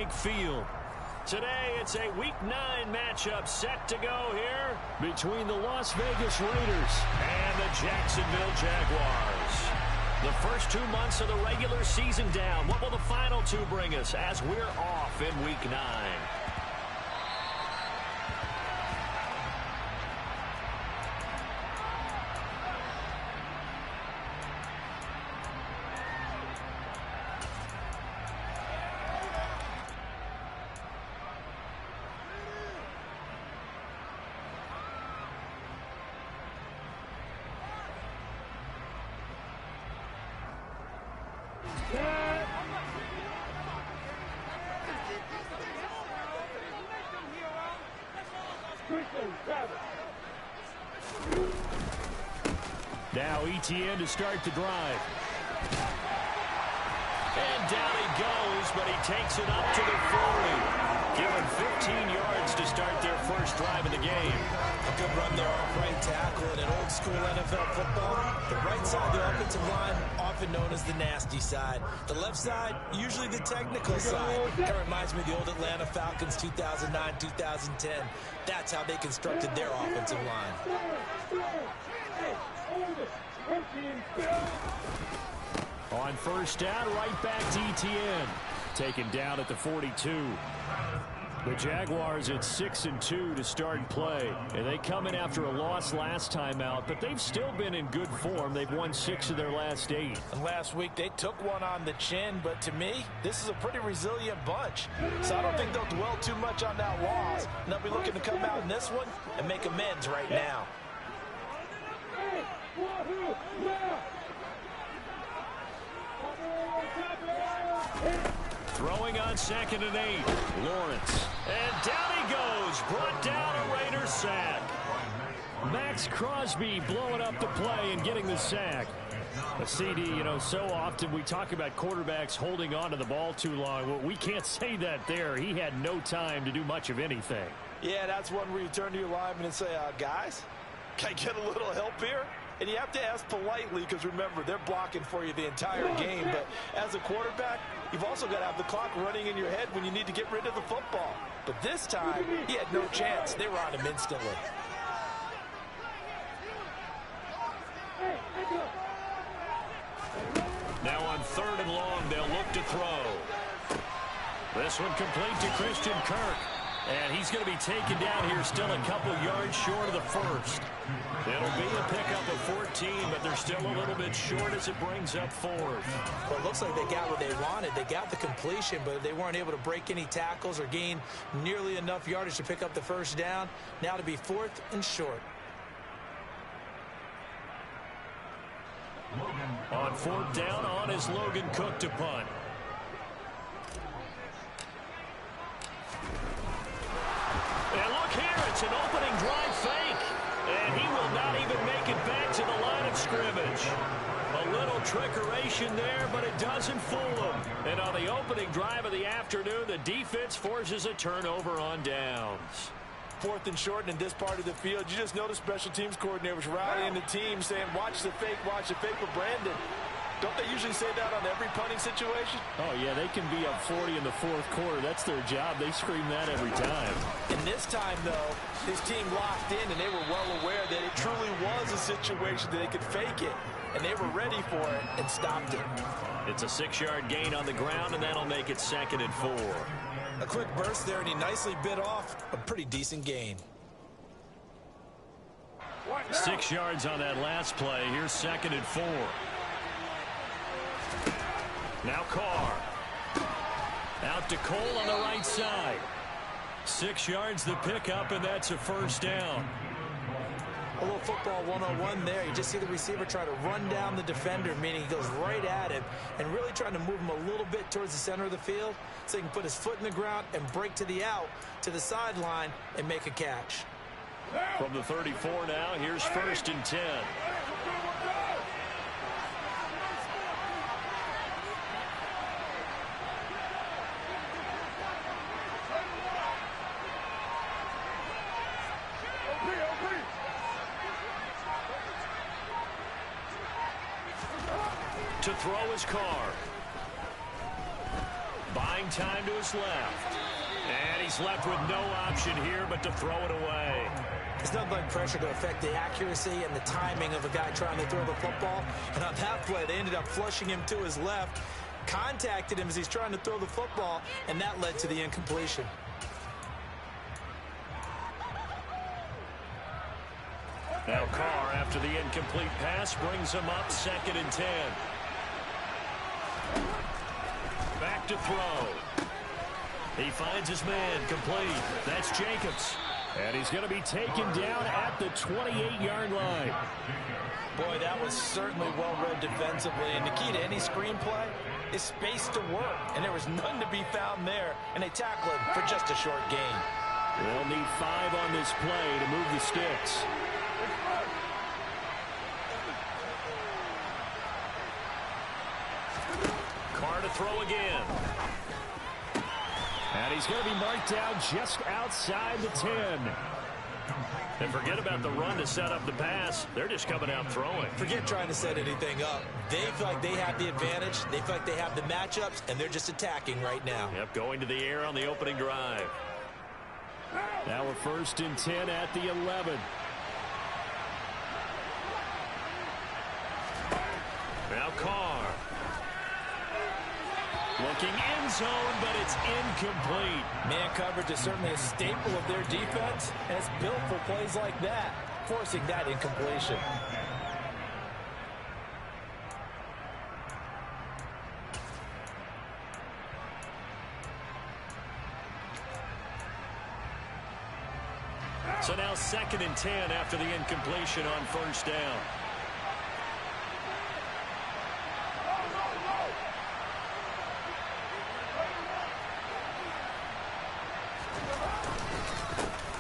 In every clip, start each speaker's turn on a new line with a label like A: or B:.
A: Bank Field. Today, it's a Week 9 matchup set to go here between the Las Vegas Raiders and the Jacksonville Jaguars. The first 2 months of the regular season down. What will the final 2 bring us as we're off in Week 9? Now ETN to start the drive. And down he goes, but he takes it up to the 40. Given 15 yards to start their first drive of the game.
B: A good run there off right tackle in an old school NFL football. The right side of the offensive line, often known as the nasty side. The left side, usually the technical side. That reminds me of the old Atlanta Falcons 2009-2010. That's how they constructed their offensive line.
A: On first down, right back to ETN. Taken down at the 42. The Jaguars at 6-2 to start play. And they come in after a loss last time out, but they've still been in good form. They've won 6 of their last 8.
C: And last week they took one on the chin, but to me, this is a pretty resilient bunch. So I don't think they'll dwell too much on that loss. And they'll be looking to come out in this one and make amends right now.
A: Throwing on 2nd and 8. Lawrence. And down he goes. Brought down a Raiders sack. Max Crosby blowing up the play and getting the sack. A CD, you know, so often we talk about quarterbacks holding on to the ball too long. Well, we can't say that there. He had no time to do much of anything.
C: Yeah, that's one where you turn to your lineman and say, guys, can I get a little help here? And you have to ask politely because, remember, they're blocking for you the entire game. But as a quarterback, you've also got to have the clock running in your head when you need to get rid of the football. But this time, he had no chance. They were on him instantly.
A: Now on 3rd and long, they'll look to throw. This one complete to Christian Kirk. And he's going to be taken down here, still a couple yards short of the first. It'll be a pickup of 14, but they're still a little bit short as it brings up 4th.
B: Well, it looks like they got what they wanted. They got the completion, but they weren't able to break any tackles or gain nearly enough yardage to pick up the first down. Now to be 4th and short.
A: On 4th down, on is Logan Cook to punt. And look here, it's an opening drive fake. And he will not even make it back to the line of scrimmage. A little trickeration there, but it doesn't fool him. And on the opening drive of the afternoon, the defense forces a turnover on downs.
C: 4th and short, and in this part of the field, you just notice special teams coordinators rallying the team saying, watch the fake with Brandon. Don't they usually say that on every punting situation?
A: Oh, yeah, they can be up 40 in the 4th quarter. That's their job. They scream that every time.
C: And this time, though, his team locked in, and they were well aware that it truly was a situation that they could fake it. And they were ready for it and stopped it.
A: It's a 6-yard gain on the ground, and that'll make it 2nd and 4.
B: A quick burst there, and he nicely bit off a pretty decent gain.
A: 6 yards on that last play. Here's 2nd and 4. Now Carr. Out to Cole on the right side. 6 yards the pickup, and that's a first down.
B: A little football 101 there. You just see the receiver try to run down the defender, meaning he goes right at him and really trying to move him a little bit towards the center of the field so he can put his foot in the ground and break to the out, to the sideline, and make a catch.
A: From the 34 now, here's 1st and 10. To throw his Carr. Buying throwing time to his left. And he's left with no option here but to throw it away.
B: There's nothing like pressure to affect the accuracy and the timing of a guy trying to throw the football. And on that play, they ended up flushing him to his left, contacted him as he's trying to throw the football, and that led to the incompletion.
A: Now Carr, after the incomplete pass, brings him up 2nd and 10. Back to throw. He finds his man, complete. That's Jacobs. And he's going to be taken down at the 28-yard line.
C: Boy, that was certainly well-read defensively. And the key to any screenplay is space to work. And there was none to be found there. And they tackle him for just a short gain.
A: They'll need 5 on this play to move the sticks. Carr to throw again. And he's going to be marked down just outside the 10. And forget about the run to set up the pass. They're just coming out throwing.
B: Forget trying to set anything up. They feel like they have the advantage. They feel like they have the matchups, and they're just attacking right now.
A: Yep, going to the air on the opening drive. Now we're 1st and 10 at the 11. Now Carr. Looking end zone, but it's incomplete.
C: Man coverage is certainly a staple of their defense, and it's built for plays like that, forcing that incompletion.
A: So now 2nd and 10 after the incompletion on 1st down.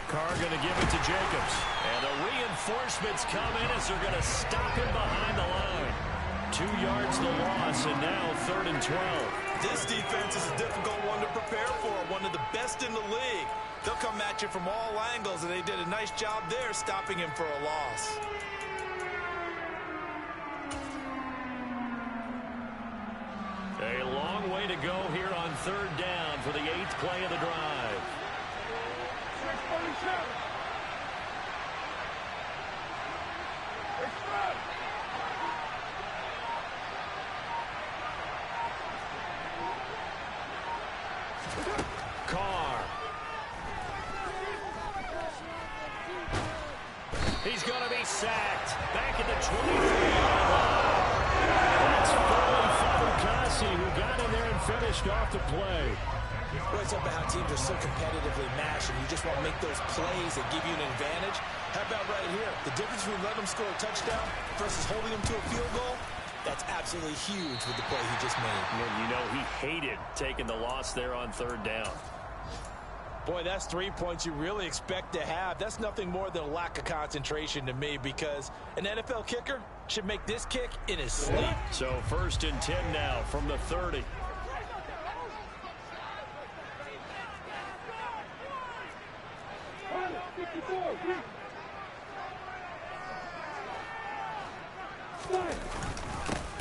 A: Carr going to give it to Jacobs. And the reinforcements come in as they're going to stop him behind the line. 2 yards the loss, and now 3rd and 12.
C: This defense is a difficult one to prepare for, one of the best in the league. They'll come at you from all angles, and they did a nice job there stopping him for a loss.
A: A long way to go here on 3rd down for the 8th play of the drive. Carr. He's going to be sacked. Back at the 23-yard line. That's Foley Fabricasi who got in there and finished off the play.
B: Well, it's about how teams are so competitively matched, and you just want to make those plays that give you an advantage.
C: How about right here? The difference between letting them score a touchdown versus holding them to a field goal?
B: That's absolutely huge with the play he just made.
A: And you know he hated taking the loss there on 3rd down.
C: Boy, that's 3 points you really expect to have. That's nothing more than a lack of concentration to me, because an NFL kicker should make this kick in his sleep.
A: So 1st and 10 now from the 30.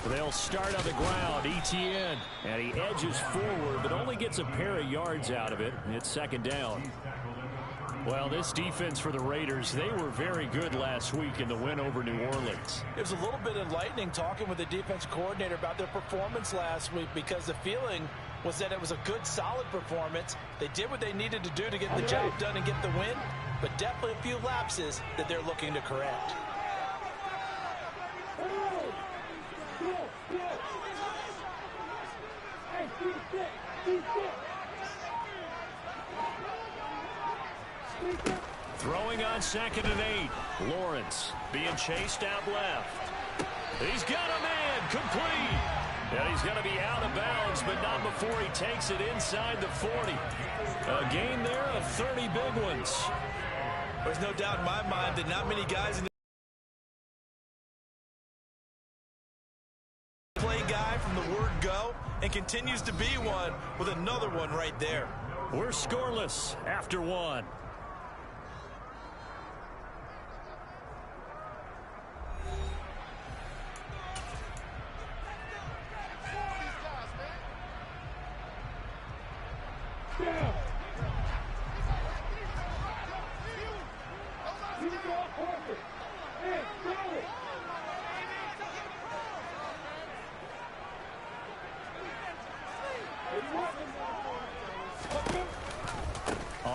A: They'll start on the ground. ETN, and he edges forward, but only gets a pair of yards out of it. It's 2nd down. Well, this defense for the Raiders, they were very good last week in the win over New Orleans.
C: It was a little bit enlightening talking with the defense coordinator about their performance last week, because the feeling was that it was a good, solid performance. They did what they needed to do to get the job done and get the win, but definitely a few lapses that they're looking to correct.
A: Throwing on 2nd and 8. Lawrence being chased out left. He's got a man, complete. And he's going to be out of bounds, but not before he takes it inside the 40. A gain there of 30 big ones.
C: There's no doubt in my mind that not many guys in the play guy from the word go, and continues to be one with another one right there.
A: We're scoreless after 1.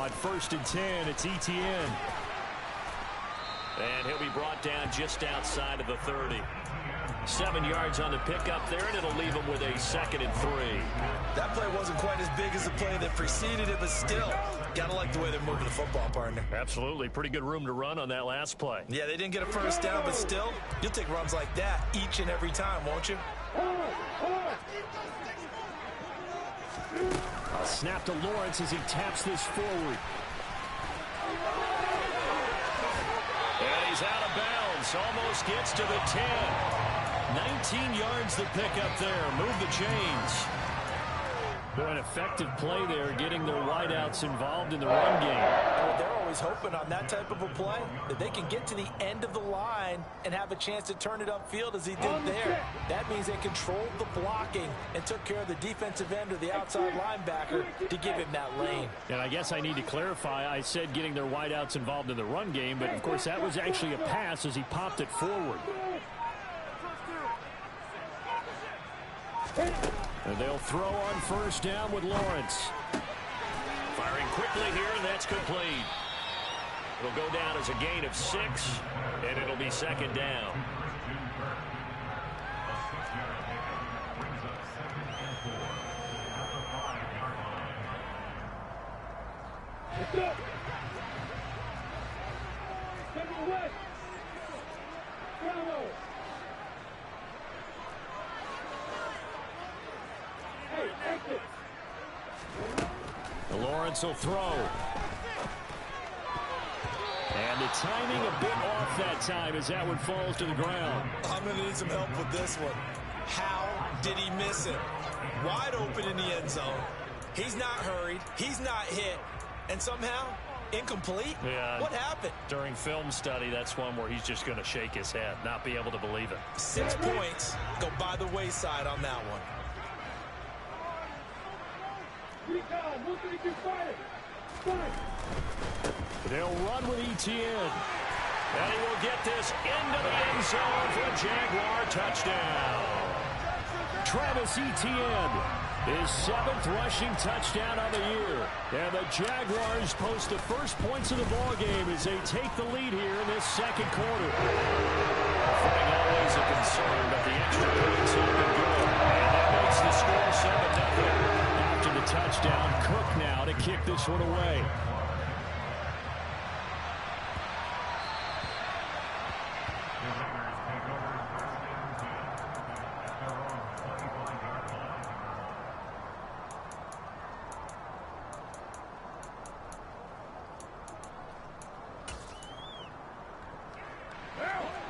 A: On 1st and 10, it's Etienne. And he'll be brought down just outside of the 30. 7 yards on the pickup there, and it'll leave him with a 2nd and 3.
B: That play wasn't quite as big as the play that preceded it, but still, gotta like the way they're moving the football, partner.
A: Absolutely. Pretty good room to run on that last play.
B: Yeah, they didn't get a first down, but still, you'll take runs like that each and every time, won't you?
A: A snap to Lawrence as he taps this forward. And he's out of bounds. Almost gets to the 10. 19 yards the pickup there. Move the chains. Boy, an effective play there, getting their wideouts involved in the run game.
B: Well, they're always hoping on that type of a play that they can get to the end of the line and have a chance to turn it upfield as he did there. That means they controlled the blocking and took care of the defensive end or the outside linebacker to give him that lane.
A: And I guess I need to clarify, I said getting their wideouts involved in the run game, but of course that was actually a pass as he popped it forward. And they'll throw on 1st down with Lawrence. Firing quickly here, and that's complete. It'll go down as a gain of 6, and it'll be 2nd down. Lawrence will throw. And the timing a bit off that time as that one falls to the ground.
B: I'm going to need some help with this one. How did he miss it? Wide open in the end zone. He's not hurried. He's not hit. And somehow, incomplete?
A: Yeah.
B: What happened?
A: During film study, that's one where he's just going to shake his head, not be able to believe it.
B: 6 points go by the wayside on that one.
A: They'll run with Etienne. And he will get this into the end zone for a Jaguar touchdown. Travis Etienne, his 7th rushing touchdown of the year. And the Jaguars post the first points of the ballgame as they take the lead here in this 2nd quarter. Footing always a concern, but the extra points have been good. And that makes the score 7-0. After the touchdown, Cook now to kick this one away.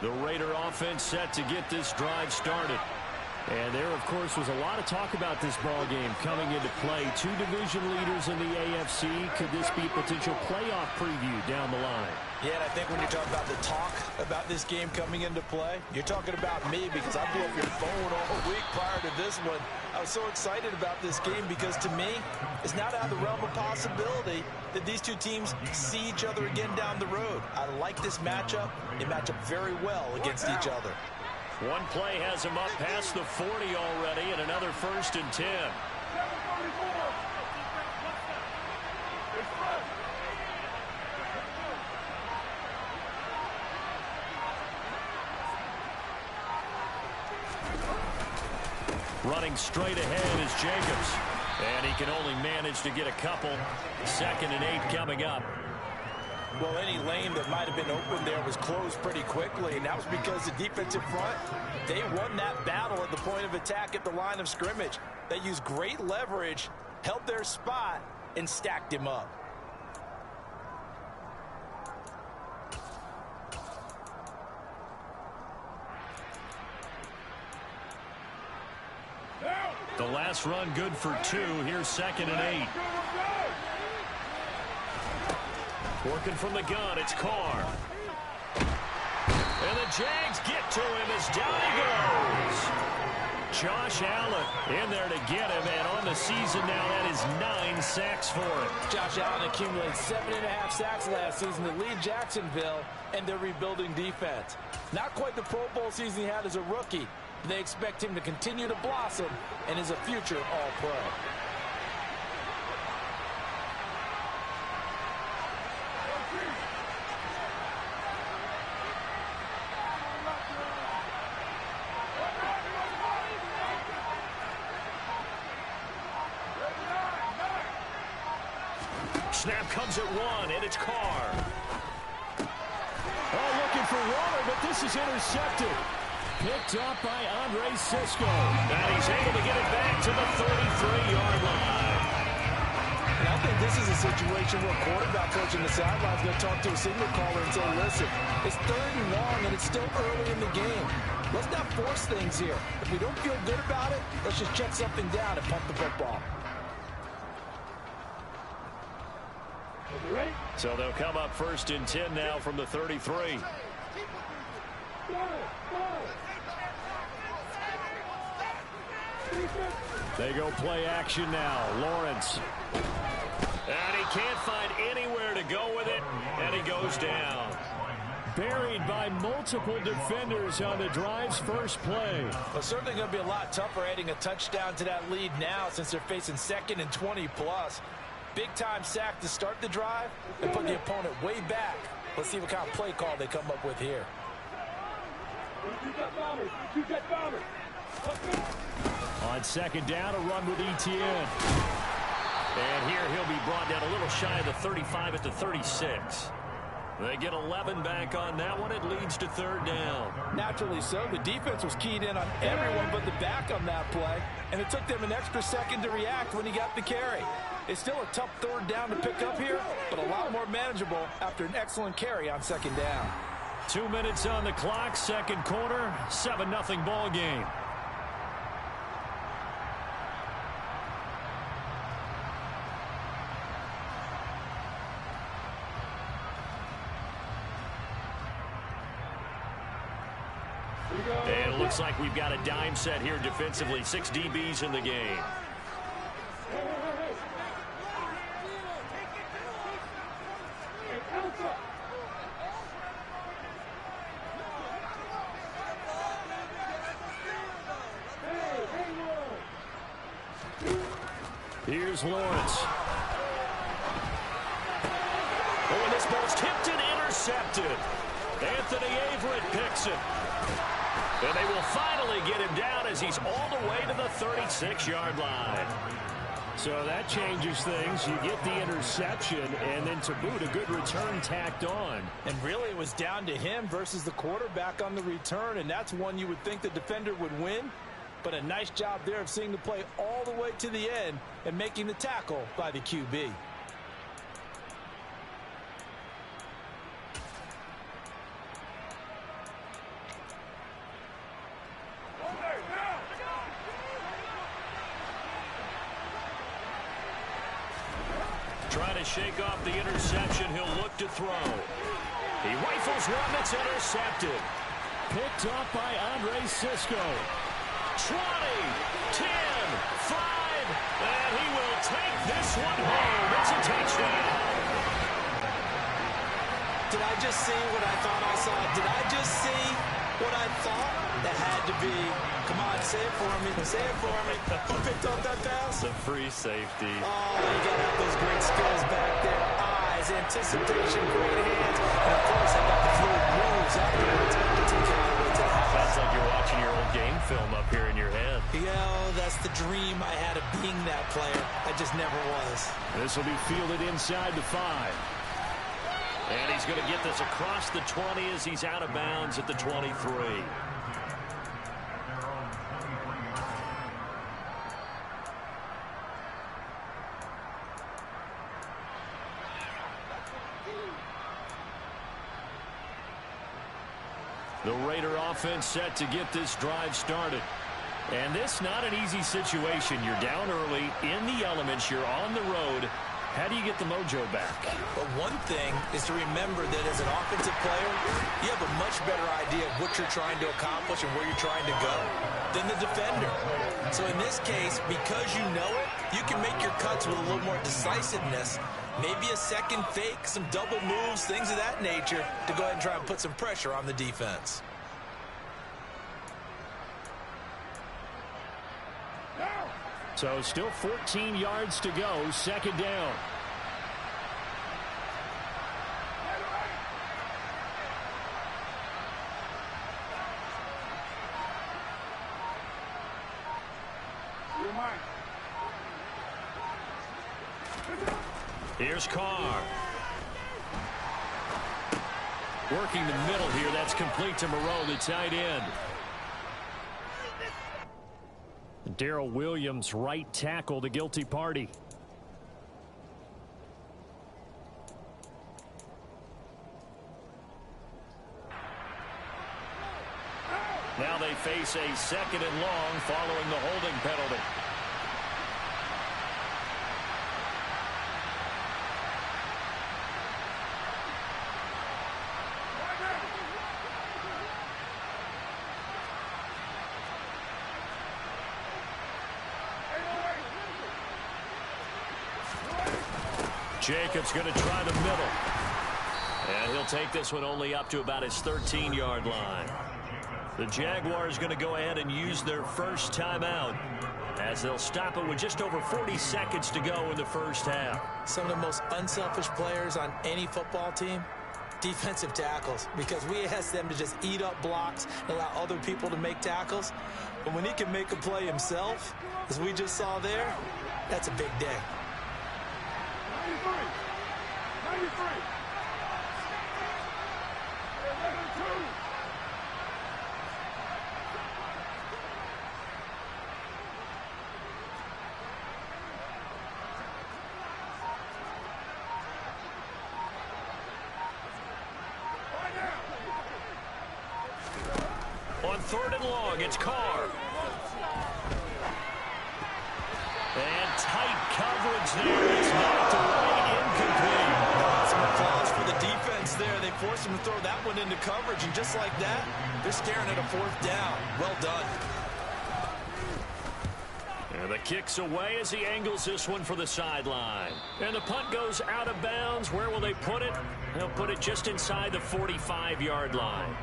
A: The Raider offense set to get this drive started. And there, of course, was a lot of talk about this ball game coming into play. 2 division leaders in the AFC. Could this be a potential playoff preview down the line?
B: Yeah, and I think when you talk about the talk about this game coming into play, you're talking about me because I blew up your phone all week prior to this one. I was so excited about this game because to me, it's not out of the realm of possibility that these two teams see each other again down the road. I like this matchup. They match up very well against each other.
A: One play has him up past the 40 already, and another 1st and 10. Running straight ahead is Jacobs. And he can only manage to get a couple. 2nd and 8 coming up.
B: Well, any lane that might have been open there was closed pretty quickly, and that was because the defensive front, they won that battle at the point of attack at the line of scrimmage. They used great leverage, held their spot, and stacked him up.
A: The last run good for 2. Here's 2nd and 8. Working from the gun, it's Carr. And the Jags get to him as down he goes. Josh Allen in there to get him, and on the season now, that is 9 sacks for him.
B: Josh Allen accumulated 7.5 sacks last season to lead Jacksonville and their rebuilding defense. Not quite the Pro Bowl season he had as a rookie. They expect him to continue to blossom and is a future All-Pro.
A: Snap comes at one, and it's Carr. Oh, looking for Waller, but this is intercepted. Picked up by Andre Cisco. And he's able to get it back to the 33-yard line.
C: And I think this is a situation where a quarterback coach on the sideline is going to talk to a signal caller and say, listen, it's 3rd and long, and it's still early in the game. Let's not force things here. If we don't feel good about it, let's just check something down and pump the football.
A: So they'll come up 1st and 10 now from the 33. They go play action now. Lawrence. And he can't find anywhere to go with it, and he goes down. Buried by multiple defenders on the drive's first play.
C: Well, certainly going to be a lot tougher adding a touchdown to that lead now since they're facing 2nd and 20+. Big-time sack to start the drive and put the opponent way back. Let's see what kind of play call they come up with here.
A: On 2nd down, a run with Etienne. And here he'll be brought down a little shy of the 35 at the 36. They get 11 back on that one. It leads to 3rd down.
C: Naturally so. The defense was keyed in on everyone but the back on that play, and it took them an extra second to react when he got the carry. It's still a tough 3rd down to pick up here, but a lot more manageable after an excellent carry on 2nd down.
A: 2 minutes on the clock, 2nd quarter, 7-0 ball game. And it looks like we've got a dime set here defensively. 6 DBs in the game. Here's Lawrence. Oh, and this ball's tipped and intercepted. Anthony Averett picks it. And they will finally get him down as he's all the way to the 36-yard line. So that changes things. You get the interception, and then to boot, a good return tacked on.
C: And really, it was down to him versus the quarterback on the return, and that's one you would think the defender would win. But a nice job there of seeing the play all the way to the end and making the tackle by the QB.
A: Trying to shake off the interception. He'll look to throw. He rifles one that's intercepted. Picked up by Andre Cisco. 20, 10, 5, and he will take this one home. It's a touchdown.
B: Did I just see what I thought I saw? Did I just see what I thought? That had to be. Come on, say it for me. Say it for me. Who picked up that pass?
A: The free safety.
B: Oh, you got to have those great skills back there. Eyes, anticipation, great hands. And, of course, I got the fluid moves afterwards to take it all the way to the house.
A: Sounds like you're watching your old game film up here in your head.
B: Yeah, that's the dream I had of being that player. I just never was.
A: This will be fielded inside the 5. And he's going to get this across the 20 as he's out of bounds at the 23. The Raider offense set to get this drive started. And this not an easy situation. You're down early, in the elements, you're on the road. How do you get the mojo back?
B: But one thing is to remember that as an offensive player, you have a much better idea of what you're trying to accomplish and where you're trying to go than the defender. So in this case, because you know it, you can make your cuts with a little more decisiveness. Maybe a second fake, some double moves, things of that nature to go ahead and try and put some pressure on the defense.
A: So still 14 yards to go, 2nd down. Here's Carr. Working the middle here. That's complete to Moreau, the tight end. Darrell Williams, right tackle, the guilty party. Now they face a 2nd and long following the holding penalty. Jacobs going to try the middle. And he'll take this one only up to about his 13-yard line. The Jaguars going to go ahead and use their first timeout as they'll stop it with just over 40 seconds to go in the first half.
B: Some of the most unselfish players on any football team, defensive tackles, because we ask them to just eat up blocks and allow other people to make tackles. But when he can make a play himself, as we just saw there, that's a big day. 93.
A: On 3rd and long, it's Carr. And tight coverage there. It's knocked away, incomplete.
B: Some applause for the defense there. They forced him to throw that one into coverage, and just like that, they're staring at a 4th down. Well done.
A: And the kick's away as he angles this one for the sideline. And the punt goes out of bounds. Where will they put it? They'll put it just inside the 45-yard line.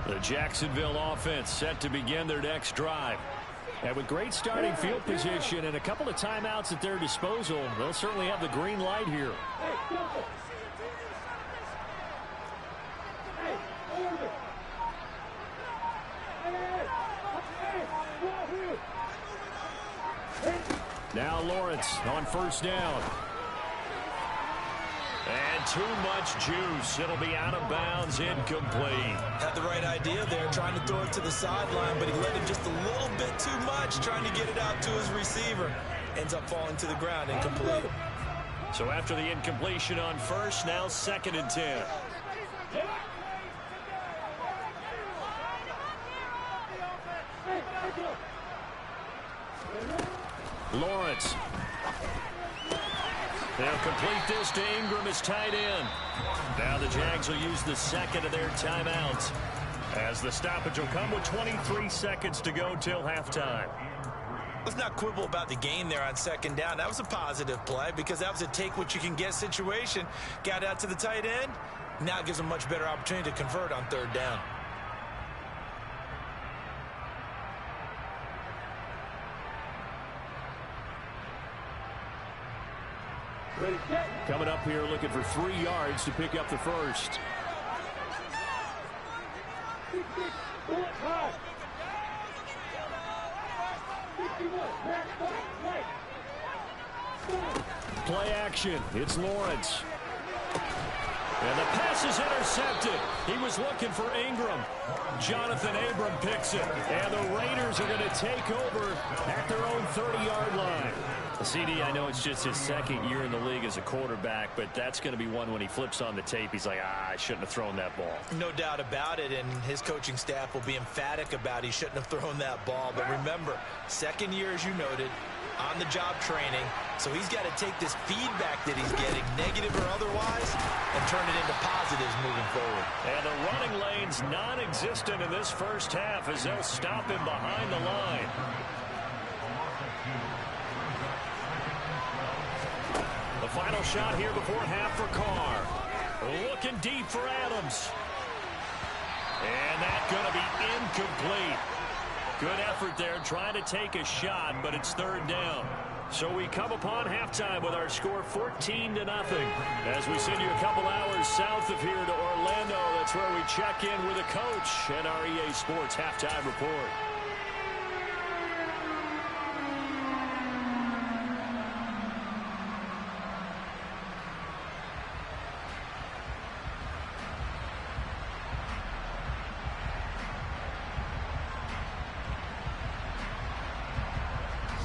A: The Jacksonville offense set to begin their next drive. And with great starting field position and a couple of timeouts at their disposal, they'll certainly have the green light here. Now Lawrence on 1st down. And too much juice. It'll be out of bounds, incomplete.
B: Had the right idea there, trying to throw it to the sideline, but he let him just a little bit too much, trying to get it out to his receiver. Ends up falling to the ground, incomplete.
A: So after the incompletion on 1st, now 2nd and 10. Lawrence. They'll complete this to Ingram as tight end. Now the Jags will use the 2nd of their timeouts, as the stoppage will come with 23 seconds to go till halftime.
B: Let's not quibble about the game there on 2nd down. That was a positive play because that was a take-what-you-can-get situation. Got out to the tight end. Now it gives them a much better opportunity to convert on 3rd down.
A: Coming up here looking for 3 yards to pick up the first. Play action. It's Lawrence. And the pass is intercepted. He was looking for Ingram. Jonathan Abram picks it. And the Raiders are going to take over at their own 30-yard line. CD, I know it's just his 2nd year in the league as a quarterback, but that's going to be one when he flips on the tape. He's like, I shouldn't have thrown that ball.
B: No doubt about it, and his coaching staff will be emphatic about he shouldn't have thrown that ball. But remember, 2nd year, as you noted, on-the-job training, so he's got to take this feedback that he's getting, negative or otherwise, and turn it into positives moving forward. And
A: the running lane's non-existent in this first half as they'll stop him behind the line. The final shot here before half for Carr. Looking deep for Adams. And that's going to be incomplete. Good effort there trying to take a shot, but it's 3rd down. So we come upon halftime with our score 14-0. As we send you a couple hours south of here to Orlando, that's where we check in with a coach and our EA Sports halftime report.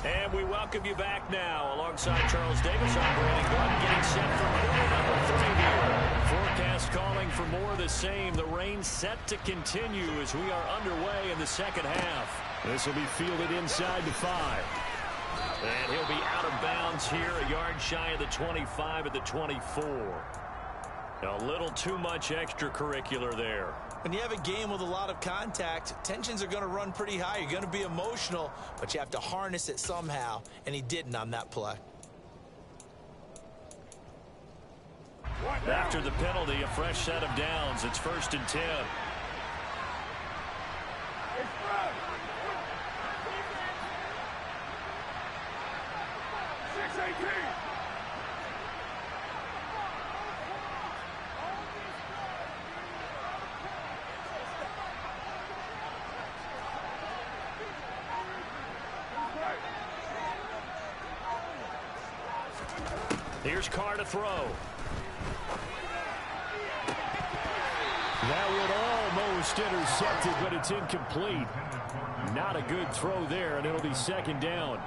A: And we welcome you back now alongside Charles Davis operating gun, getting set for quarter number 3 here. Forecast calling for more of the same. The rain set to continue as we are underway in the second half. This will be fielded inside the 5. And he'll be out of bounds here, a yard shy of the 25 at the 24. A little too much extracurricular there.
B: When you have a game with a lot of contact, tensions are going to run pretty high. You're going to be emotional, but you have to harness it somehow, and he didn't on that play.
A: After the penalty, a fresh set of downs. It's 1st and 10. Here's Carr to throw.
D: That would almost intercepted, but it's incomplete. Not a good throw there, and it'll be 2nd down.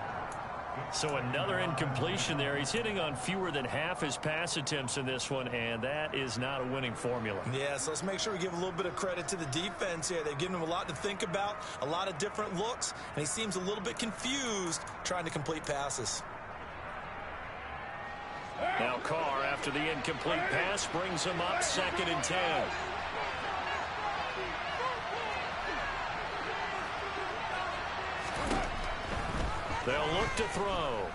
A: So another incompletion there. He's hitting on fewer than half his pass attempts in this one, and that is not a winning formula.
B: Yeah, so let's make sure we give a little bit of credit to the defense here. They've given him a lot to think about, a lot of different looks, and he seems a little bit confused trying to complete passes.
A: Now Carr, after the incomplete pass, brings him up 2nd and 10. They'll look to throw.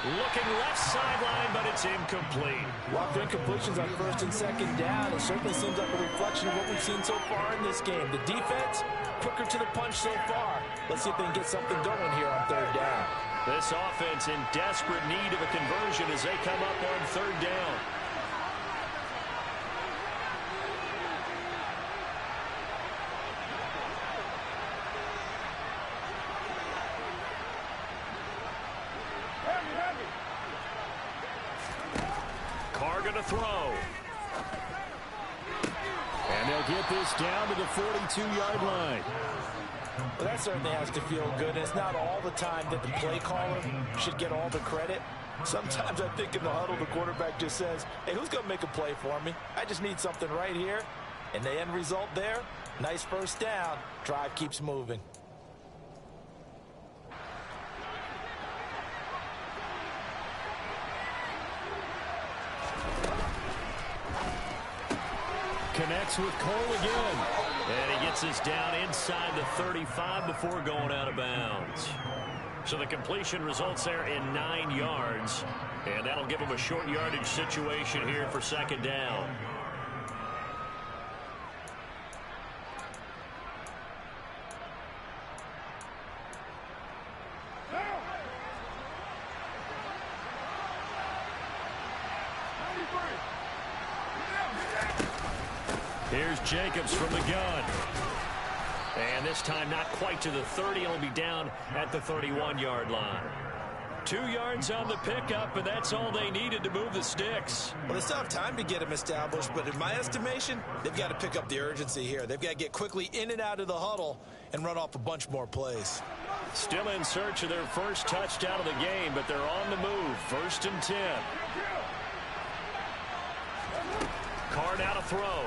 A: Looking left sideline, but it's incomplete.
C: Well, for incompletions on 1st and 2nd down, it certainly seems like a reflection of what we've seen so far in this game. The defense, quicker to the punch so far. Let's see if they can get something going here on 3rd down.
A: This offense in desperate need of a conversion as they come up on 3rd down. Carr gonna throw.
D: And they'll get this down to the 42-yard line.
C: Well, that certainly has to feel good. And it's not all the time that the play caller should get all the credit. Sometimes I think in the huddle, the quarterback just says, hey, who's going to make a play for me? I just need something right here. And the end result there, nice 1st down. Drive keeps moving.
D: Connects with Cole again.
A: And he gets us down inside the 35 before going out of bounds. So the completion results there in 9 yards. And that'll give him a short yardage situation here for 2nd down. Here's Jacobs from the gun. And this time not quite to the 30. He'll be down at the 31-yard line. 2 yards on the pickup, and that's all they needed to move the sticks.
B: Well, they still have time to get him established, but in my estimation, they've got to pick up the urgency here. They've got to get quickly in and out of the huddle and run off a bunch more plays.
A: Still in search of their first touchdown of the game, but they're on the move. 1st and 10. Carr now to throw.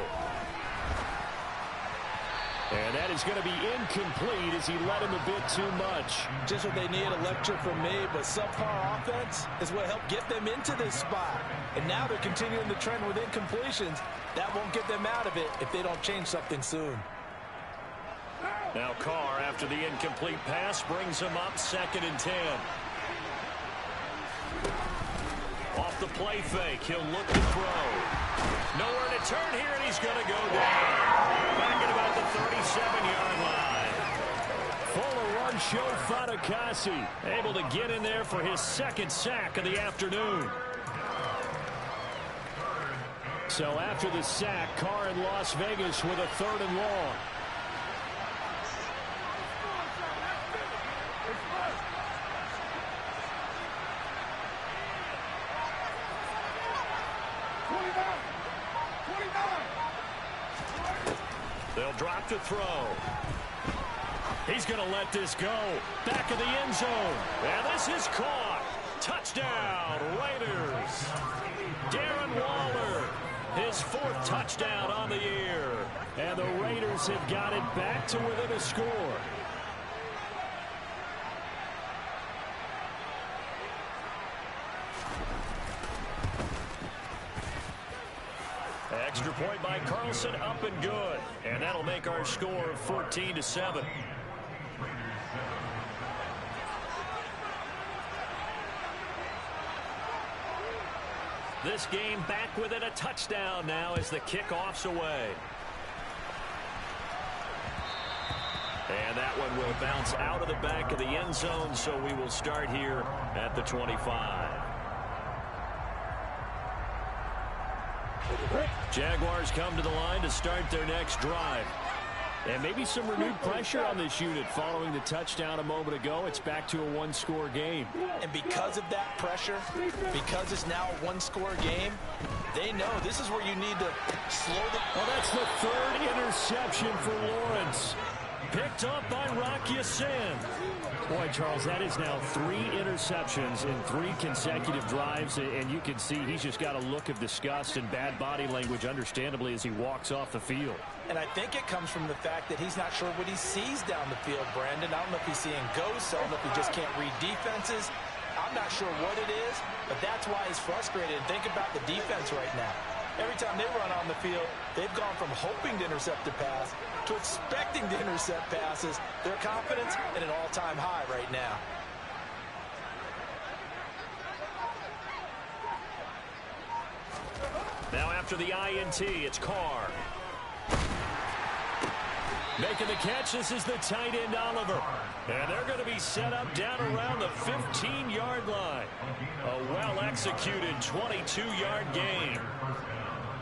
D: And that is going to be incomplete as he let him a bit too much.
C: Just what they need, a lecture from me, but subpar offense is what helped get them into this spot. And now they're continuing the trend with incompletions. That won't get them out of it if they don't change something soon.
A: Now Carr, after the incomplete pass, brings him up 2nd and 10. Off the play fake, he'll look to throw. Nowhere to turn here, and he's going to go down. Back at about the 37-yard line.
D: Full of
A: on Joe Fatukasi, able to get in there for his second sack of the afternoon. So after the sack, Carr in Las Vegas with a 3rd and long. They'll drop to throw. He's going to let this go. Back of the end zone. And this is caught. Touchdown, Raiders. Darren Waller, his 4th touchdown on the year. And the Raiders have got it back to within a score. Extra point by Carlson, up and good. And that'll make our score 14-7. This game back within a touchdown now as the kickoff's away. And that one will bounce out of the back of the end zone, so we will start here at the 25. Jaguars come to the line to start their next drive. And maybe some renewed pressure on this unit following the touchdown a moment ago. It's back to a 1-score game.
B: And because of that pressure, because it's now a 1-score game, they know this is where you need to slow the...
A: Well, that's the 3rd interception for Lawrence. Picked up by Rock Ya-Sin. Boy, Charles, that is now 3 interceptions in 3 consecutive drives, and you can see he's just got a look of disgust and bad body language, understandably, as he walks off the field.
B: And I think it comes from the fact that he's not sure what he sees down the field, Brandon. I don't know if he's seeing ghosts. I don't know if he just can't read defenses. I'm not sure what it is, but that's why he's frustrated. And think about the defense right now. Every time they run on the field, they've gone from hoping to intercept a pass to expecting to intercept passes. Their confidence at an all-time high right now.
A: Now after the INT, it's Carr. Making the catch, this is the tight end, Oliver. And they're going to be set up down around the 15-yard line. A well-executed 22-yard gain.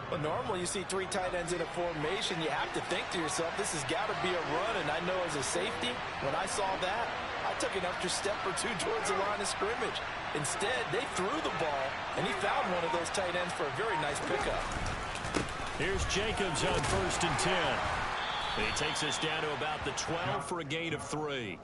B: Well, normally you see 3 tight ends in a formation. You have to think to yourself, this has got to be a run. And I know as a safety, when I saw that, I took an extra step or 2 towards the line of scrimmage. Instead, they threw the ball, and he found one of those tight ends for a very nice pickup.
A: Here's Jacobs on 1st and 10. He takes us down to about the 12 for a gain of 3.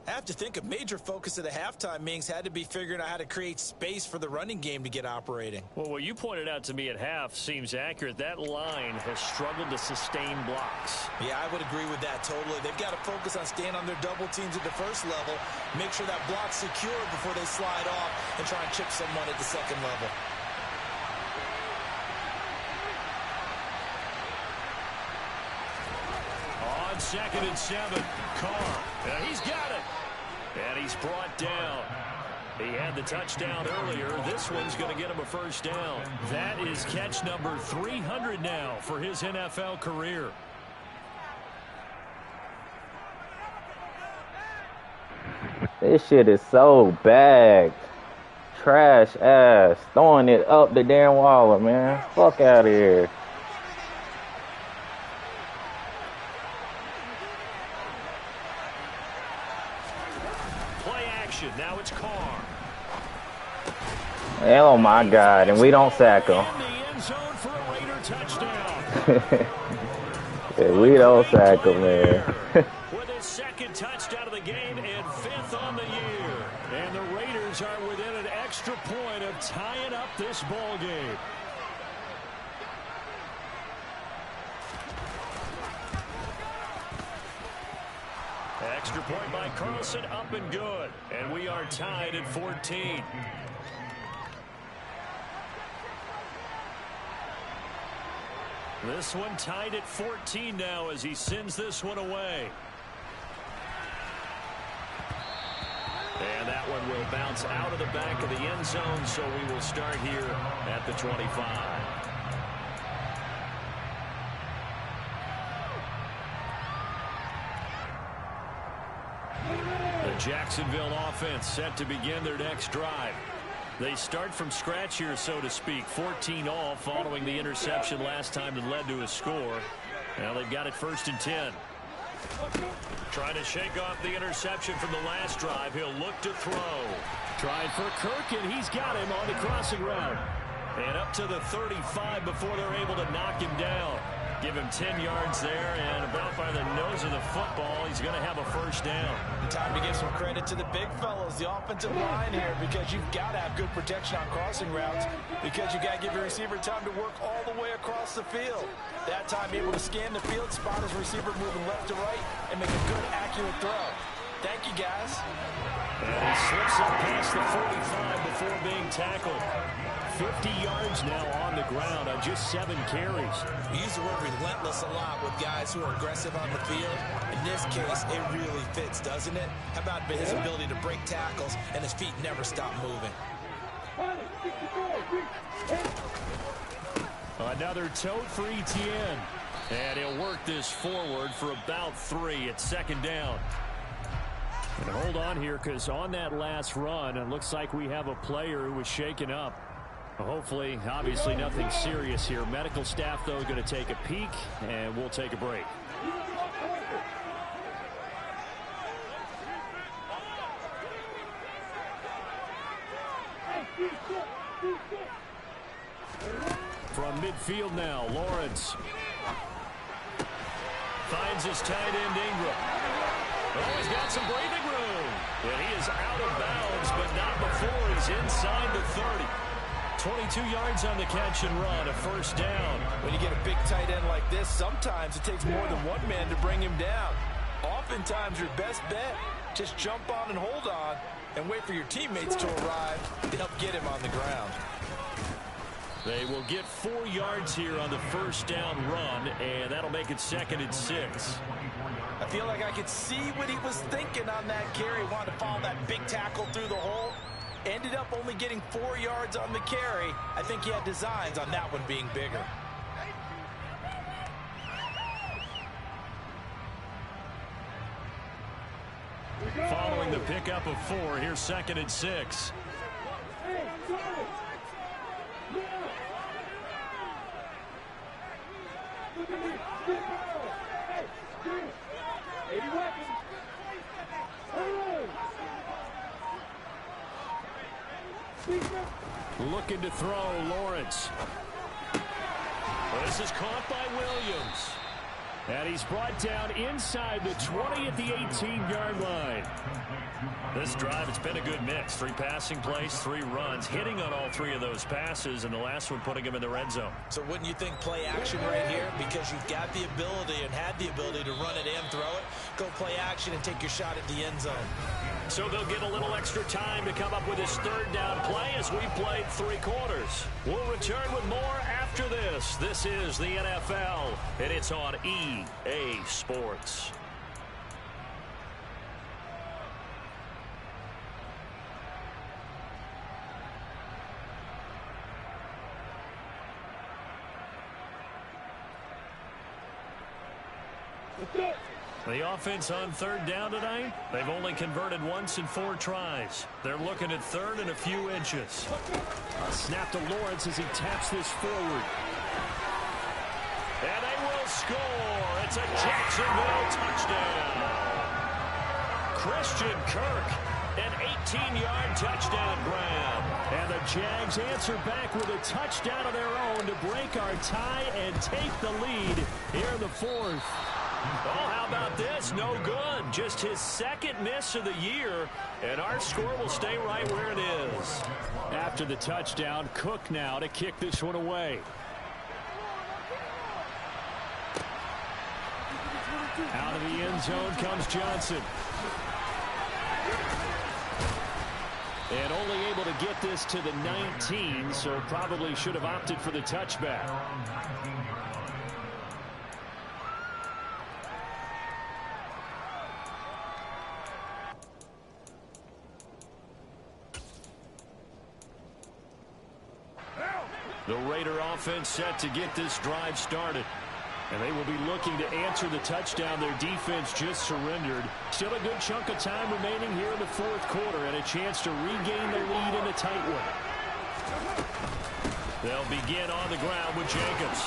B: I have to think a major focus of the halftime meetings had to be figuring out how to create space for the running game to get operating.
A: Well, what you pointed out to me at half seems accurate. That line has struggled to sustain blocks.
B: Yeah, I would agree with that totally. They've got to focus on staying on their double teams at the first level, make sure that block's secure before they slide off and try and chip someone at the second level.
A: On 2nd and 7, Carr. He's got it. And he's brought down. He had the touchdown earlier. This one's going to get him a 1st down. That is catch number 300 now for his NFL career.
E: This shit is so bad. Trash ass. Throwing it up to Darren Waller, man. Fuck out of here.
A: Now it's Carr.
E: Oh my God, and we don't sack him.
A: In the end zone for a Raider touchdown.
E: Yeah, we don't sack him, man.
A: With his 2nd touchdown of the game and 5th on the year. And the Raiders are within an extra point of tying up this ball game. Extra point by Carlson, up and good. And we are tied at 14. This one tied at 14 now as he sends this one away. And that one will bounce out of the back of the end zone, so we will start here at the 25. Jacksonville offense set to begin their next drive. They start from scratch here, so to speak. 14 all following the interception last time that led to a score. Now they've got it 1st and 10. Trying to shake off the interception from the last drive. He'll look to throw. Trying for Kirk, and he's got him on the crossing route. And up to the 35 before they're able to knock him down. Give him 10 yards there, and about by the nose of the football, he's going to have a 1st down.
C: Time to give some credit to the big fellas, the offensive line here, because you've got to have good protection on crossing routes, because you got to give your receiver time to work all the way across the field. That time, able to scan the field, spot his receiver moving left to right, and make a good, accurate throw. Thank you, guys.
A: And he slips up past the 45 before being tackled. 50 yards now on the ground on just 7 carries.
B: We use the word relentless a lot with guys who are aggressive on the field. In this case, it really fits, doesn't it? How about his ability to break tackles and his feet never stop moving?
A: Another tote for Etienne. And he'll work this forward for about 3 at 2nd down. And hold on here, because on that last run, it looks like we have a player who was shaken up. Hopefully, obviously nothing serious here. Medical staff, though, going to take a peek, and we'll take a break. From midfield now, Lawrence finds his tight end Ingram. Oh, he's got some breathing room. And he is out of bounds, but not before he's inside the 30. 22 yards on the catch and run, a 1st down.
C: When you get a big tight end like this, sometimes it takes more than one man to bring him down. Oftentimes, your best bet, just jump on and hold on and wait for your teammates to arrive to help get him on the ground.
A: They will get 4 yards here on the 1st down run, and that'll make it 2nd and 6.
C: I feel like I could see what he was thinking on that carry. Wanted to follow that big tackle through the hole. Ended up only getting 4 yards on the carry. I think he had designs on that one being bigger.
A: Following the pickup of 4, here's 2nd and 6. Looking to throw, Lawrence. Well, this is caught by Williams. And he's brought down inside the 20 at the 18-yard line. This drive, it's been a good mix. 3 passing plays, 3 runs, hitting on all 3 of those passes, and the last one putting him in the red zone.
B: So wouldn't you think play action right here? Because you've got the ability and had the ability to run it and throw it. Go play action and take your shot at the end zone.
A: So they'll get a little extra time to come up with his 3rd down play as we played 3 quarters. We'll return with more after this. This is the NFL, and it's on EA Sports. The offense on 3rd down tonight, they've only converted once in 4 tries. They're looking at 3rd and a few inches. A snap to Lawrence as he taps this forward. And they will score. It's a Jacksonville touchdown. Christian Kirk, an 18-yard touchdown grab. And the Jags answer back with a touchdown of their own to break our tie and take the lead here in the 4th. Oh, how about this? No good. Just his 2nd miss of the year, and our score will stay right where it is. After the touchdown, Cook now to kick this one away. Out of the end zone comes Johnson. And only able to get this to the 19, so probably should have opted for the touchback. The Raider offense set to get this drive started.
D: And they will be looking to answer the touchdown their defense just surrendered. Still a good chunk of time remaining here in the fourth quarter and a chance to regain the lead in a tight one. They'll begin on the ground with Jacobs.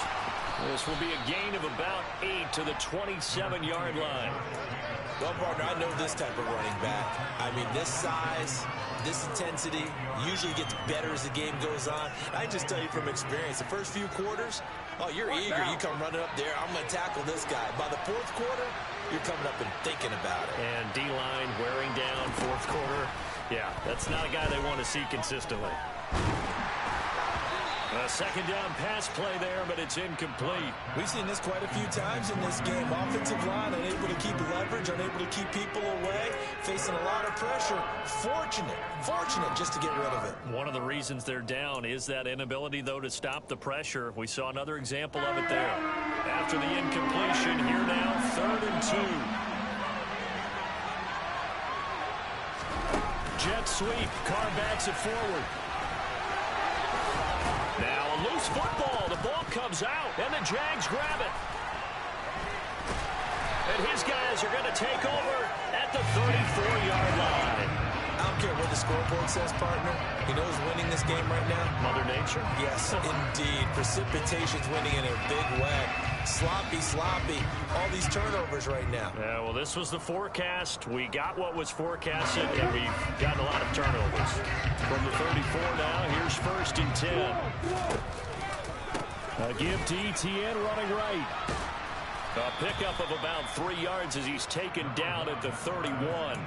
D: This will be a gain of about 8 to the 27-yard line.
B: Well, partner, I know this type of running back. I mean, this size, this intensity usually gets better as the game goes on. I just tell you from experience, the first few quarters, oh, you're eager. You come running up there. I'm going to tackle this guy. By the fourth quarter, you're coming up and thinking about it.
D: And D-line wearing down fourth quarter. Yeah, that's not a guy they want to see consistently. A second down pass play there, but it's incomplete.
B: We've seen this quite a few times in this game. Offensive line unable to keep leverage, unable to keep people away, facing a lot of pressure. Fortunate just to get rid of it.
D: One of the reasons they're down is that inability, though, to stop the pressure. We saw another example of it there. After the incompletion, here now, 3rd and 2. Jet sweep. Carr backs it forward. Now a loose football. The ball comes out, and the Jags grab it. And his guys are going to take over at the 34-yard line.
B: I don't care what the scoreboard says, partner. You know who's winning this game right now?
D: Mother Nature.
B: Yes, indeed. Precipitation's winning in a big way. Sloppy. All these turnovers right now.
D: Yeah, well, this was the forecast. We got what was forecasted, and we've gotten a lot of turnovers. From the 34 now, here's 1st and 10. A give to Etienne running right. A pickup of about 3 yards as he's taken down at the 31.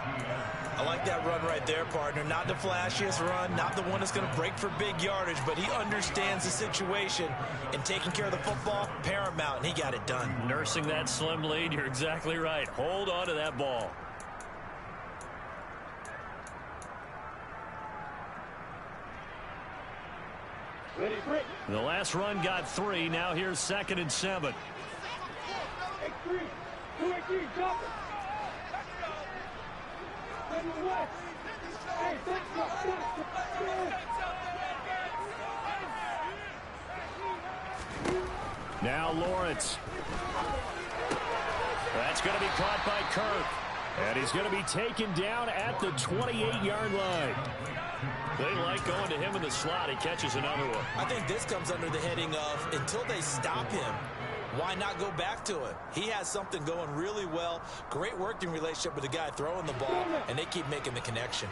B: I like that run right there, partner. Not the flashiest run, not the one that's going to break for big yardage, but he understands the situation, and taking care of the football, paramount, and he got it done.
D: Nursing that slim lead, you're exactly right. Hold on to that ball. The last run got 3. Now here's 2nd and 7. Now Lawrence. That's going to be caught by Kirk. And he's going to be taken down at the 28-yard line. They like going to him in the slot. He catches another one.
B: I think this comes under the heading of until they stop him, why not go back to it? He has something going really well. Great working relationship with the guy throwing the ball, and they keep making the connection.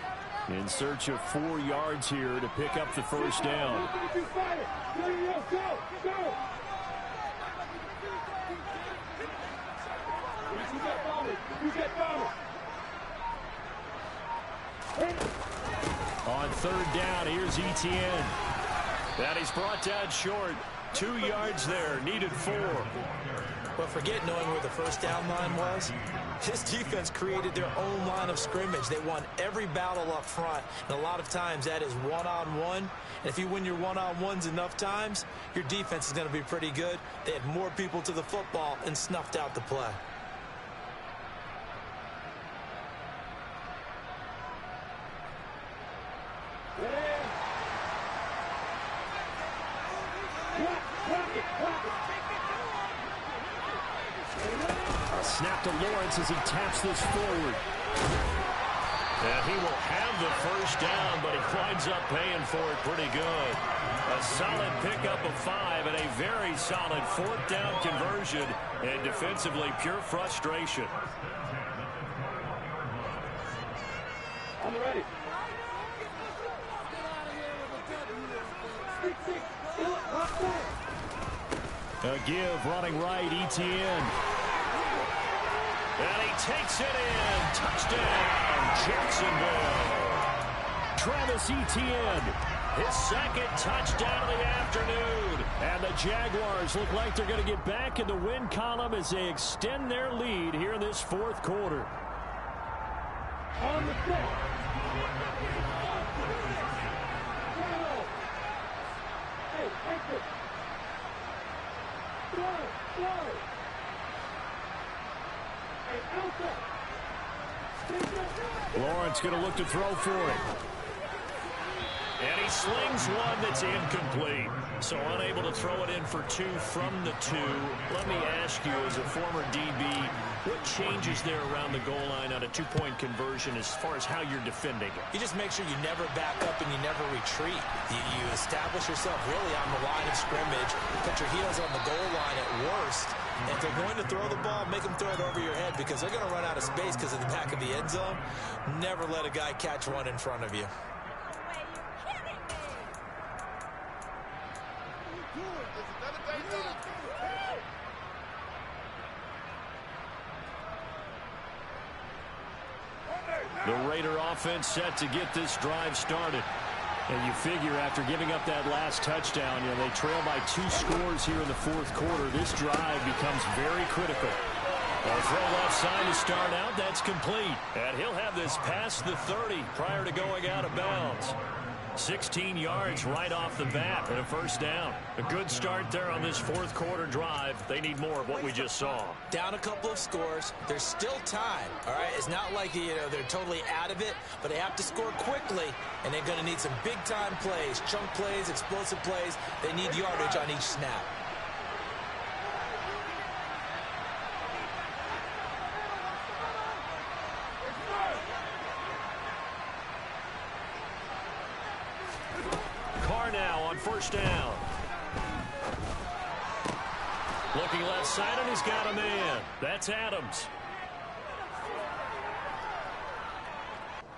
D: In search of 4 yards here to pick up the first down. On 3rd down, here's Etienne. That he's brought down short. 2 yards there, needed 4.
B: But forget knowing where the first down line was. This defense created their own line of scrimmage. They won every battle up front, and a lot of times that is one-on-one. And if you win your one-on-ones enough times, your defense is going to be pretty good. They had more people to the football and snuffed out the play.
D: Snap to Lawrence as he taps this forward. And he will have the first down, but he winds up paying for it pretty good. A solid pickup of 5 and a very solid 4th down conversion, and defensively pure frustration.
F: I'm ready.
D: A give running right, Etienne. And he takes it in. Touchdown, Jacksonville. Travis Etienne, his 2nd touchdown of the afternoon. And the Jaguars look like they're going to get back in the win column as they extend their lead here in this 4th quarter.
F: On the set. Hey, exit. Slow.
D: Lawrence going to look to throw for it. And he
A: slings one that's incomplete. So unable to throw it in for 2 from the 2. Let me ask you, as a former DB, what changes there around the goal line on a 2-point conversion as far as how you're defending it?
B: You just make sure you never back up and you never retreat. You establish yourself really on the line of scrimmage, put your heels on the goal line at worst. And if they're going to throw the ball, make them throw it over your head because they're going to run out of space because of the back of the end zone. Never let a guy catch one in front of you.
A: The Raider offense set to get this drive started. And you figure after giving up that last touchdown, they trail by 2 scores here in the 4th quarter. This drive becomes very critical. A throw left side to start out. That's complete. And he'll have this past the 30 prior to going out of bounds. 16 yards right off the bat and a first down. A good start there on this 4th quarter drive. They need more of what we just saw.
B: Down a couple of scores. There's still time. All right, it's not like they're totally out of it, but they have to score quickly, and they're going to need some big-time plays, chunk plays, explosive plays. They need yardage on each snap.
A: Now on first down. Looking left side, and he's got a man. That's Adams.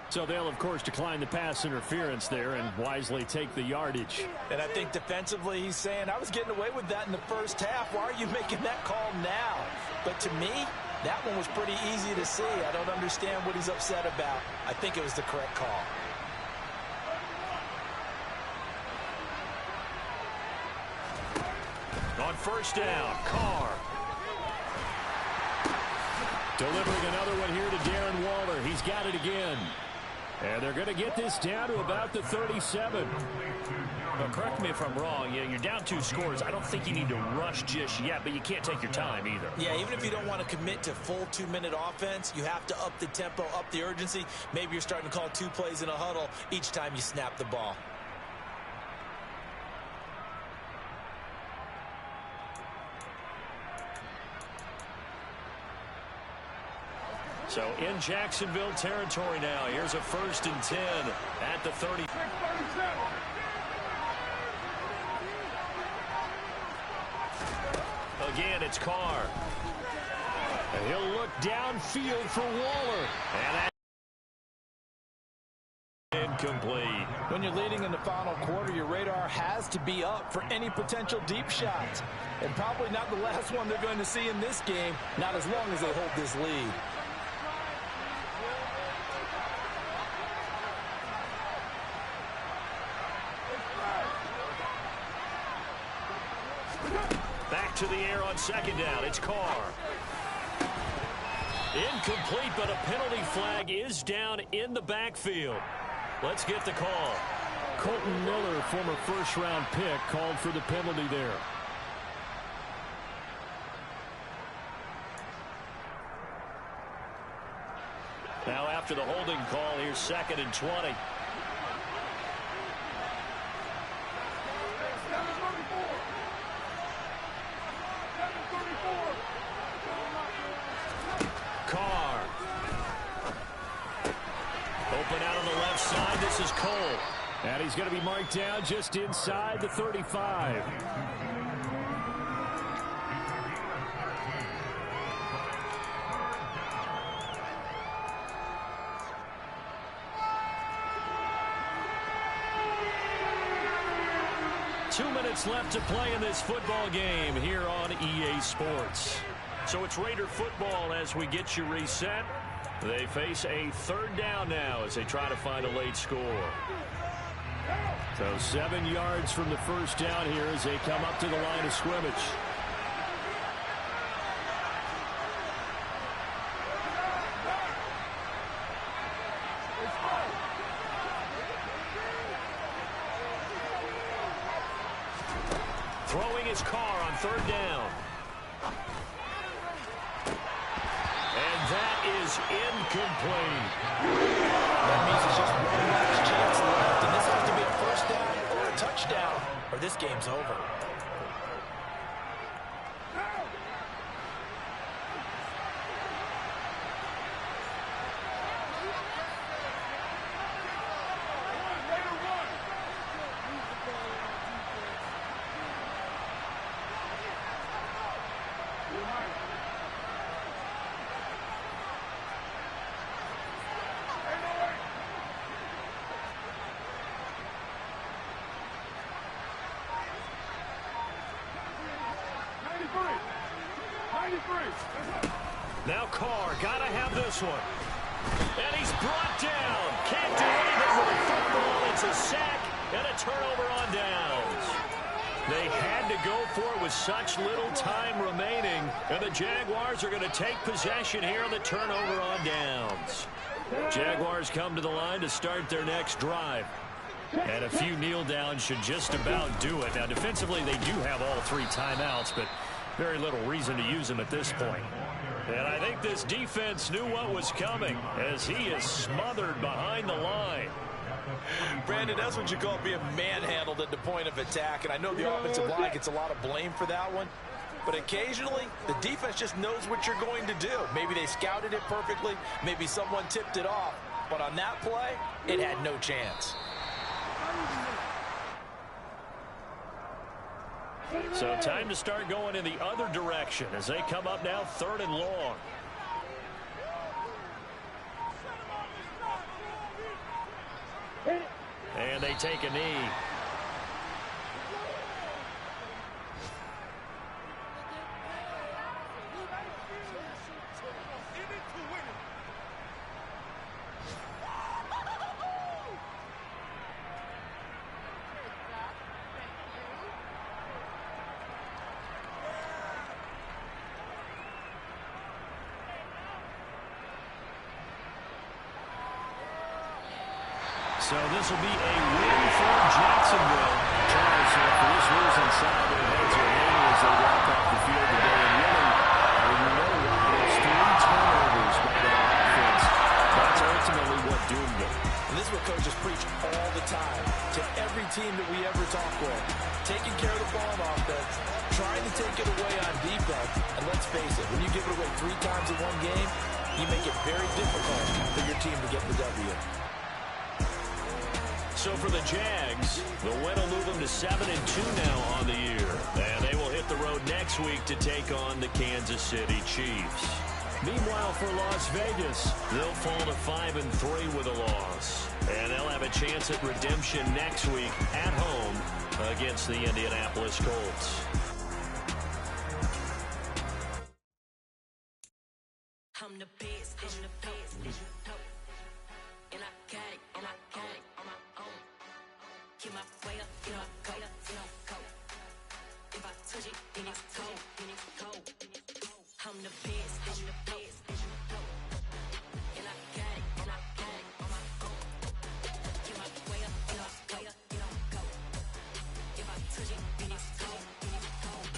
A: So they'll, of course, decline the pass interference there and wisely take the yardage.
C: And I think defensively he's saying, I was getting away with that in the first half. Why are you making that call now? But to me, that one was pretty easy to see. I don't understand what he's upset about. I think it was the correct call.
A: On first down, Carr. Delivering another one here to Darren Waller. He's got it again. And they're going to get this down to about the 37. Well, correct me if I'm wrong. You're down 2 scores. I don't think you need to rush just yet, but you can't take your time either.
B: Yeah, even if you don't want to commit to full 2-minute offense, you have to up the tempo, up the urgency. Maybe you're starting to call 2 plays in a huddle each time you snap the ball.
A: So in Jacksonville territory now. Here's a 1st and 10 at the 30. Again, it's Carr. And he'll look downfield for Waller. And that's incomplete.
C: When you're leading in the final quarter, your radar has to be up for any potential deep shots. And probably not the last one they're going to see in this game, not as long as they hold this lead.
A: Back to the air on 2nd down. It's Carr. Incomplete, but a penalty flag is down in the backfield. Let's get the call. Colton Miller, former first-round pick, called for the penalty there. Now after the holding call, here's 2nd and 20. Carr. Open out on the left side. This is Cole. And he's going to be marked down just inside the 35. Two minutes left to play in this football game here on EA Sports. So it's Raider football as we get you reset. They face a 3rd down now as they try to find a late score. So 7 yards from the first down here as they come up to the line of scrimmage. Throwing his Carr on 3rd down. And that is incomplete.
C: That means it's just one last chance left, and this has to be a first down
B: touchdown or this game's over.
A: Now Carr, gotta have this one. And he's brought down. Can't do anything with the football. It's a sack and a turnover on downs. They had to go for it with such little time remaining. And the Jaguars are going to take possession here on the turnover on downs. Jaguars come to the line to start their next drive. And a few kneel downs should just about do it. Now, defensively, they do have all 3 timeouts, but very little reason to use them at this point. And I think this defense knew what was coming as he is smothered behind the line.
C: Brandon, that's what you call being manhandled at the point of attack. And I know the offensive line gets a lot of blame for that one. But occasionally, the defense just knows what you're going to do. Maybe they scouted it perfectly. Maybe someone tipped it off. But on that play, it had no chance.
A: So time to start going in the other direction as they come up now 3rd and long. And they take a knee. So this will be a win for Jacksonville. Charles, for this reason, side their heads are hanging as they walk off the field today. And really, you know why. There's 3 turnovers by their offense. That's ultimately what doomed them.
C: And this is what coaches preach all the time to every team that we ever talk with. Taking care of the ball on offense, trying to take it away on defense. And let's face it, when you give it away 3 times in one game, you make it very difficult for your team to get the W.
A: So for the Jags, the win will move them to 7-2 now on the year. And they will hit the road next week to take on the Kansas City Chiefs. Meanwhile, for Las Vegas, they'll fall to 5-3 with a loss. And they'll have a chance at redemption next week at home against the Indianapolis Colts.
G: I'm the best, I'm the best. And I got it, and I got it on my own. Get my way up, get my go, go. If I touch it, then it's cold, then it's cold. I'm the best, I'm the best. And I got it, and I got it on my own. Get my way up, get my go. If I touch it, then it's cold, then it's cold.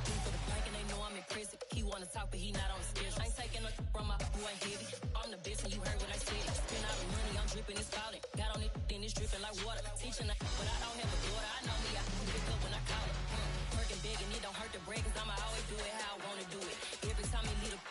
G: Deep for the plank and they know I'm impressive. He wanna talk, but he not on the schedule. I ain't taking nothing from my boy heavy. I'm the best and you heard what I said. Spend all the money, I'm dripping, it's spouting. Got on it, then it's dripping like water. Teaching, but I don't have a daughter. I know me, I can pick up when I call it. Working big and it don't hurt to break, cause I'ma always do it how I wanna do it. Every time he leave the